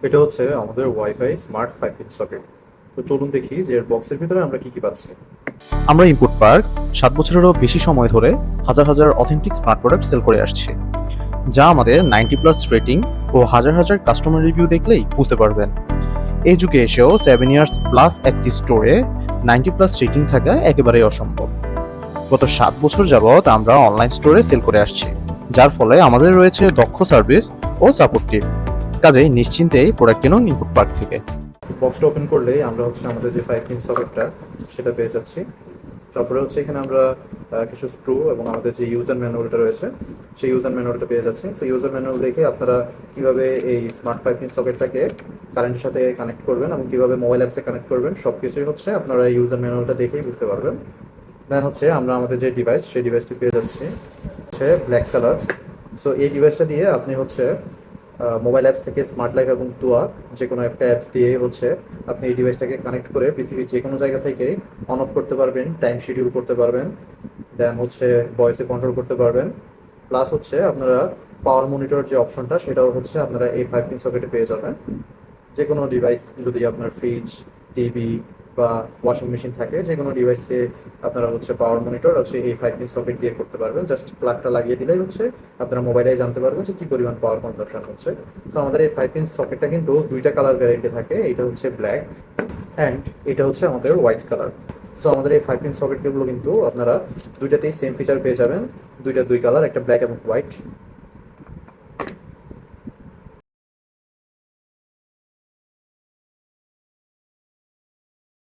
এটা হচ্ছে আমাদের ওয়াইফাই স্মার্ট 5 পিন সকেট। তো চলুন দেখি যে এর বক্সের ভিতরে আমরা কি কি পাচ্ছি। আমরা ইনপুট পার্ক 7 বছরেরও বেশি সময় ধরে হাজার হাজার অথেন্টিক স্মার্ট প্রোডাক্ট সেল করে আসছি, যা আমাদের 90+ রেটিং ও হাজার হাজার কাস্টমার রিভিউ দেখলেই বুঝতে পারবেন। এই যুগে এসেও 7 ইয়ার্স প্লাস একটি স্টোরে 90+ রেটিং থাকা একেবারেই অসম্ভব। গত 7 বছর যাবৎ আমরা অনলাইন স্টোরে সেল করে আসছি, যার ফলে আমাদের রয়েছে দক্ষ সার্ভিস ও সাপোর্ট টিম। কাজেই নিশ্চিন্তেই প্রোডাক্ট কিনুন ইনপুট পার্ক থেকে। বক্সটা ওপেন করলেই আমরা হচ্ছে আমাদের যে 5 পিন সকেটটা সেটা পেয়ে যাচ্ছি। তারপরে হচ্ছে এখানে আমরা কিছু স্ক্রু এবং আমাদের যে ইউজার ম্যানুয়ালটা রয়েছে সেই ইউজার ম্যানুয়ালটা পেয়ে যাচ্ছি। সেই ইউজার ম্যানুয়াল দেখে আপনারা কিভাবে এই স্মার্ট 5 পিন সকেটটাকে কারেন্টের সাথে কানেক্ট করবেন এবং কিভাবে মোবাইল অ্যাপসে কানেক্ট করবেন সব কিছুই হচ্ছে আপনারা এই ইউজার ম্যানুয়ালটা দেখেই বুঝতে পারবেন। দেন হচ্ছে আমরা আমাদের যে ডিভাইস সেই ডিভাইসটি পেয়ে যাচ্ছি হচ্ছে ব্ল্যাক কালার। সো এই ডিভাইসটা দিয়ে আপনি হচ্ছে মোবাইল অ্যাপস থেকে স্মার্ট লাইফ এবং তুয়া যে কোনো একটা অ্যাপস দিয়ে হচ্ছে আপনি এই ডিভাইসটাকে কানেক্ট করে পৃথিবীর যে কোনো জায়গা থেকে অন অফ করতে পারবেন, টাইম শিডিউল করতে পারবেন, দেন হচ্ছে ভয়েসে কন্ট্রোল করতে পারবেন। প্লাস হচ্ছে আপনারা পাওয়ার মনিটর যে অপশনটা সেটাও হচ্ছে আপনারা এই 5 পিন সকেটে পেয়ে যাবেন। যে কোনো ডিভাইস, যদি আপনার ফ্রিজ, টিভি বা ওয়াশিং মেশিন থাকে, যে কোনো ডিভাইসে আপনারা হচ্ছে পাওয়ার মনিটর হচ্ছে এই 5 পিন সকেট দিয়ে করতে পারবেন। জাস্ট প্লাগটা লাগিয়ে দিলেই হচ্ছে আপনারা মোবাইলে জানতে পারবেন যে কী পরিমাণ পাওয়ার কনজাম্পশন হচ্ছে। তো আমাদের এই 5 পিন সকেটটা কিন্তু দুইটা কালার ভ্যারিয়েন্টে থাকে, এটা হচ্ছে ব্ল্যাক অ্যান্ড এটা হচ্ছে আমাদের হোয়াইট কালার। সো আমাদের এই 5 পিন সকেটগুলো কিন্তু আপনারা দুইটাতেই সেম ফিচার পেয়ে যাবেন, দুইটা দুই কালার, একটা ব্ল্যাক এবং হোয়াইট।